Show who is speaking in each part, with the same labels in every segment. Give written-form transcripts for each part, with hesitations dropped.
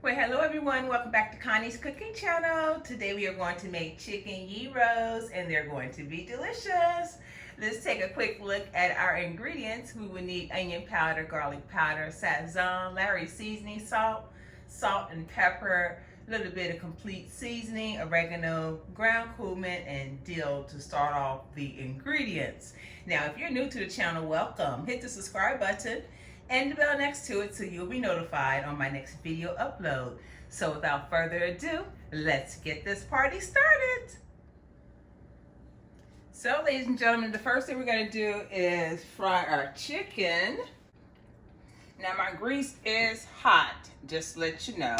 Speaker 1: Well, hello everyone. Welcome back to Connie's cooking channel. Today we are going to make chicken gyros and they're going to be delicious. Let's take a quick look at our ingredients. We will need onion powder, garlic powder, Sazon, Lawry seasoning, salt and pepper, a little bit of complete seasoning, oregano, ground cumin, and dill to start off the ingredients. Now, if you're new to the channel, welcome. Hit the subscribe button and the bell next to it so you'll be notified on my next video upload. So without further ado, let's get this party started. So ladies and gentlemen, the first thing we're going to do is fry our chicken. Now my grease is hot, just to let you know.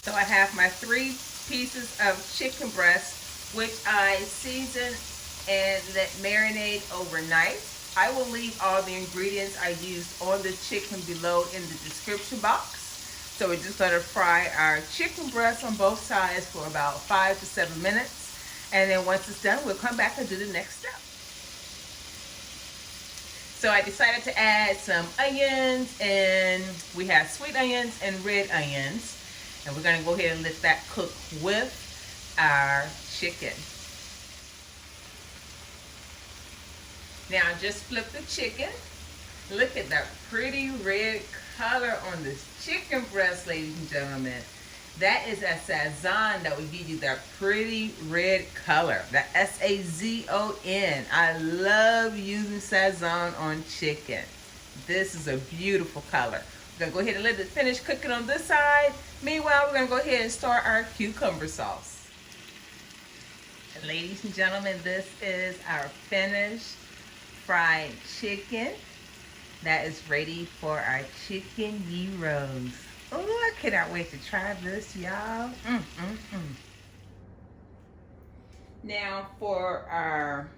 Speaker 1: So I have my 3 pieces of chicken breast, which I season and let marinate overnight. I will leave all the ingredients I used on the chicken below in the description box. So we're just going to fry our chicken breast on both sides for about 5 to 7 minutes. And then once it's done, we'll come back and do the next step. So I decided to add some onions, and we have sweet onions and red onions. And we're going to go ahead and let that cook with our chicken. Now just flip the chicken. Look at that pretty red color on this chicken breast, ladies and gentlemen. That is a Sazon that will give you that pretty red color. That S-A-Z-O-N. I love using Sazon on chicken. This is a beautiful color. We're going to go ahead and let it finish cooking on this side. Meanwhile, we're going to go ahead and start our cucumber sauce. And ladies and gentlemen, this is our finished fried chicken that is ready for our chicken gyros. Oh, I cannot wait to try this, y'all. Now for our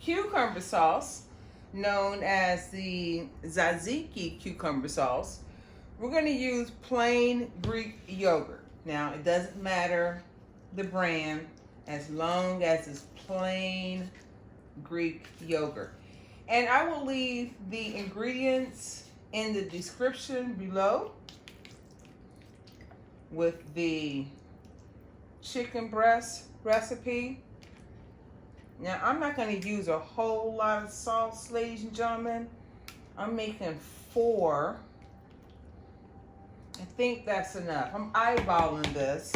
Speaker 1: cucumber sauce, known as the Tzatziki cucumber sauce, we're going to use plain Greek yogurt. Now, it doesn't matter the brand as long as it's plain Greek yogurt. And I will leave the ingredients in the description below with the chicken breast recipe. Now, I'm not going to use a whole lot of sauce, ladies and gentlemen. I'm making 4. I think that's enough. I'm eyeballing this.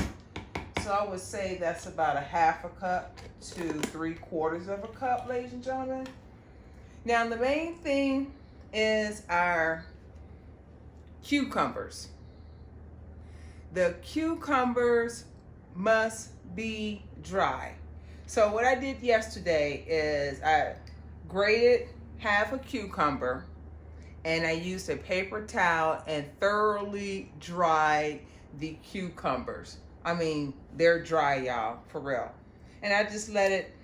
Speaker 1: So I would say that's about a 1/2 cup to 3/4 of a cup, ladies and gentlemen. Now the main thing is our cucumbers. The cucumbers must be dry. So what I did yesterday is I grated half a cucumber and I used a paper towel and thoroughly dried the cucumbers. I mean, they're dry, y'all, for real. And I just let it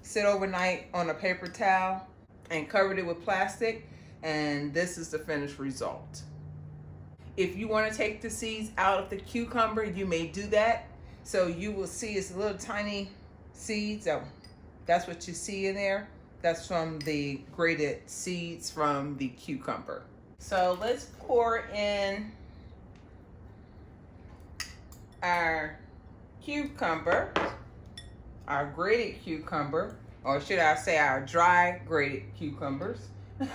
Speaker 1: sit overnight on a paper towel and covered it with plastic, and this is the finished result. If you want to take the seeds out of the cucumber, you may do that. So you will see it's little tiny seeds. That's what you see in there. That's from the grated seeds from the cucumber. So let's pour in our cucumber, our grated cucumber, or should I say our dry grated cucumbers. We're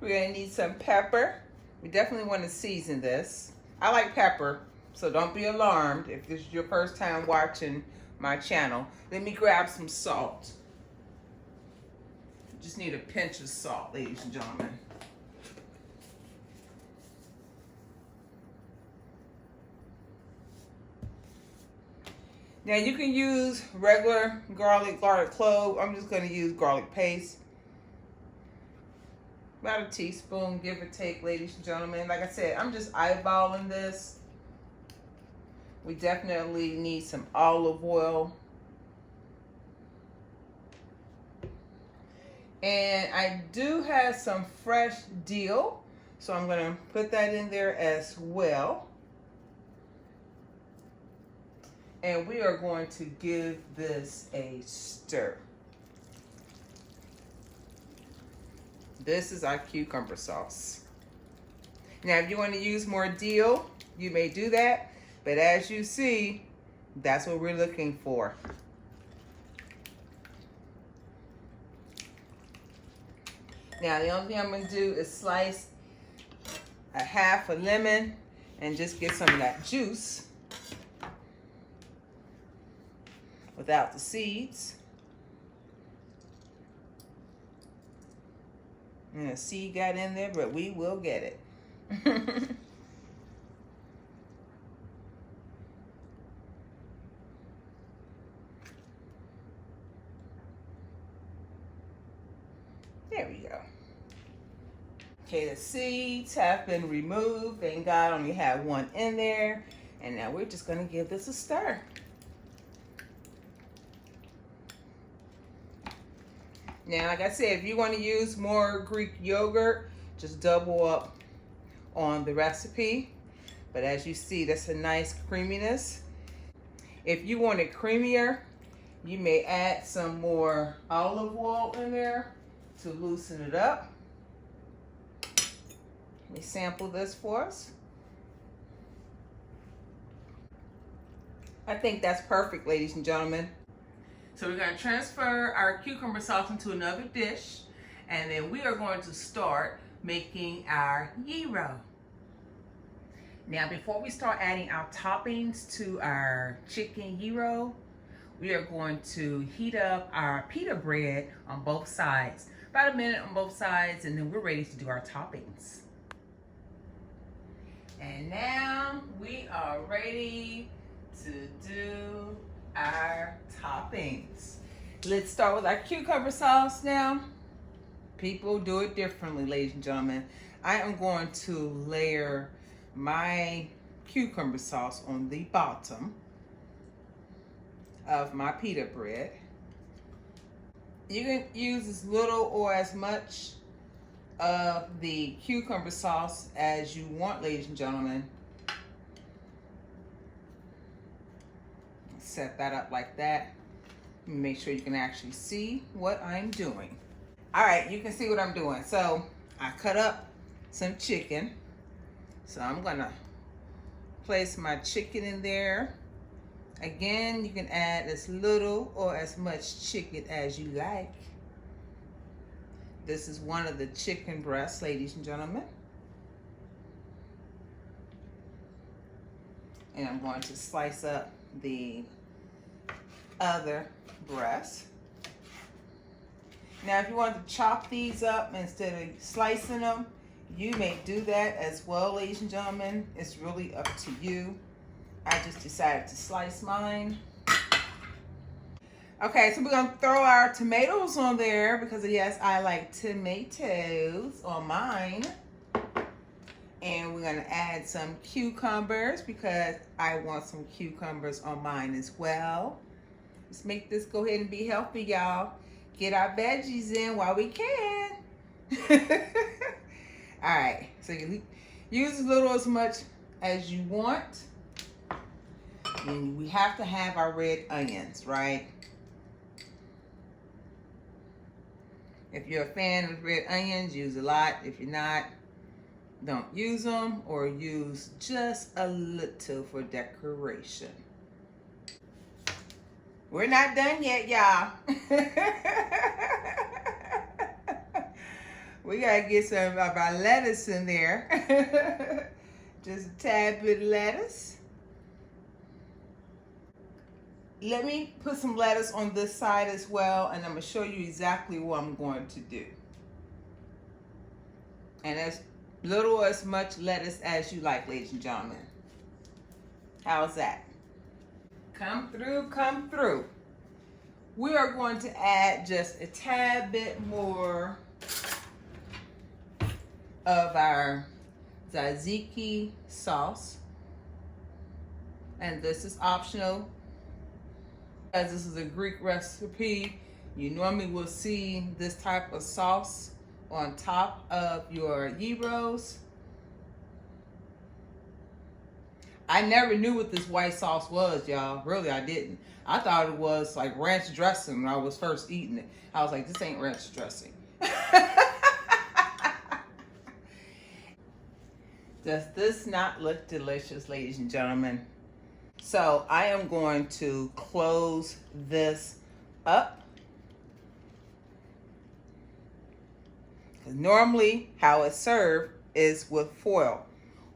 Speaker 1: gonna need some pepper. We definitely want to season this. I like pepper, so don't be alarmed if this is your first time watching my channel. Let me grab some salt. Just need a pinch of salt, ladies and gentlemen. Now you can use regular garlic clove. I'm just going to use garlic paste. About a teaspoon, give or take, ladies and gentlemen. Like I said, I'm just eyeballing this. We definitely need some olive oil. And I do have some fresh dill, so I'm gonna put that in there as well. And we are going to give this a stir. This is our cucumber sauce. Now, if you want to use more dill, you may do that. But as you see, that's what we're looking for. Now, the only thing I'm going to do is slice a half a lemon and just get some of that juice without the seeds. And a seed got in there, but we will get it. There we go. Okay, the seeds have been removed. Thank God I only have one in there. And now we're just gonna give this a stir. Now, like I said, if you want to use more Greek yogurt, just double up on the recipe. But as you see, that's a nice creaminess. If you want it creamier, you may add some more olive oil in there to loosen it up. Let me sample this for us. I think that's perfect, ladies and gentlemen. So we're going to transfer our cucumber sauce into another dish, and then we are going to start making our gyro. Now, before we start adding our toppings to our chicken gyro, we are going to heat up our pita bread on both sides. About a minute on both sides, and then we're ready to do our toppings. And now we are ready to do our toppings. Let's start with our cucumber sauce now. People do it differently, ladies and gentlemen. I am going to layer my cucumber sauce on the bottom of my pita bread. You can use as little or as much of the cucumber sauce as you want, ladies and gentlemen. Set that up like that. Make sure you can actually see what I'm doing. All right, you can see what I'm doing. So I cut up some chicken. So I'm gonna place my chicken in there. Again, you can add as little or as much chicken as you like. This is one of the chicken breasts, ladies and gentlemen. And I'm going to slice up the other breast. Now, if you want to chop these up instead of slicing them, you may do that as well, ladies and gentlemen. It's really up to you. I just decided to slice mine. Okay, so we're gonna throw our tomatoes on there because yes, I like tomatoes on mine. And we're gonna add some cucumbers because I want some cucumbers on mine as well. Let's make this go ahead and be healthy, y'all. Get our veggies in while we can. All right, so you use as little as much as you want. And we have to have our red onions, right? If you're a fan of red onions, use a lot. If you're not, don't use them, or use just a little for decoration. We're not done yet, y'all. We gotta get some of our lettuce in there. Just a tad bit of lettuce. Let me put some lettuce on this side as well, and I'm gonna show you exactly what I'm going to do. And as little or as much lettuce as you like, ladies and gentlemen. How's that? Come through, come through. We are going to add just a tad bit more of our Tzatziki sauce. And this is optional. As this is a Greek recipe, You normally will see this type of sauce on top of your gyros. I never knew what this white sauce was, y'all. Really, I didn't. I thought it was like ranch dressing when I was first eating it. I was like, this ain't ranch dressing. Does this not look delicious, ladies and gentlemen? So I am going to close this up. Normally, how it's served is with foil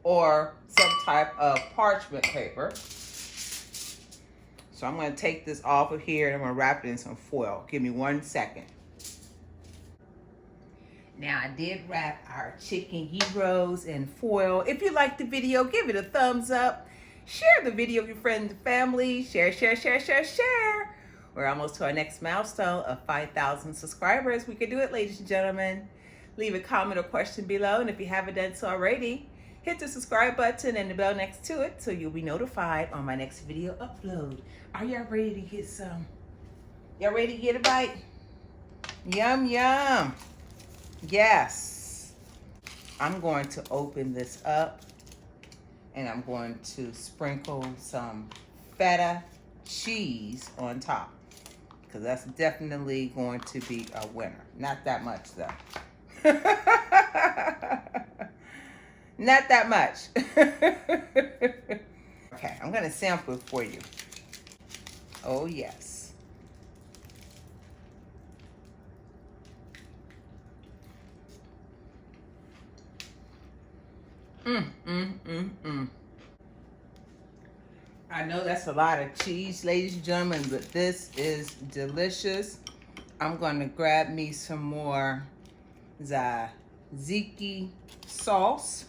Speaker 1: or some type of parchment paper. So I'm going to take this off of here and I'm going to wrap it in some foil. Give me 1 second. Now, I did wrap our chicken gyros in foil. If you liked the video, give it a thumbs up. Share the video with your friends and family. Share, share, share, share, share. We're almost to our next milestone of 5,000 subscribers. We can do it, ladies and gentlemen. Leave a comment or question below. And if you haven't done so already, hit the subscribe button and the bell next to it so you'll be notified on my next video upload. Are y'all ready to get some? Y'all ready to get a bite? Yum, yum. Yes. I'm going to open this up and I'm going to sprinkle some feta cheese on top because that's definitely going to be a winner. Not that much though. Not that much. Okay, I'm gonna sample it for you. Oh yes. I know that's a lot of cheese, ladies and gentlemen, but this is delicious. I'm gonna grab me some more Tzatziki sauce.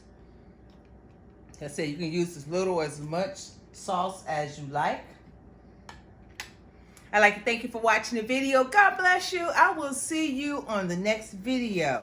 Speaker 1: Like I said, you can use as little or as much sauce as you like. I'd like to thank you for watching the video. God bless you. I will see you on the next video.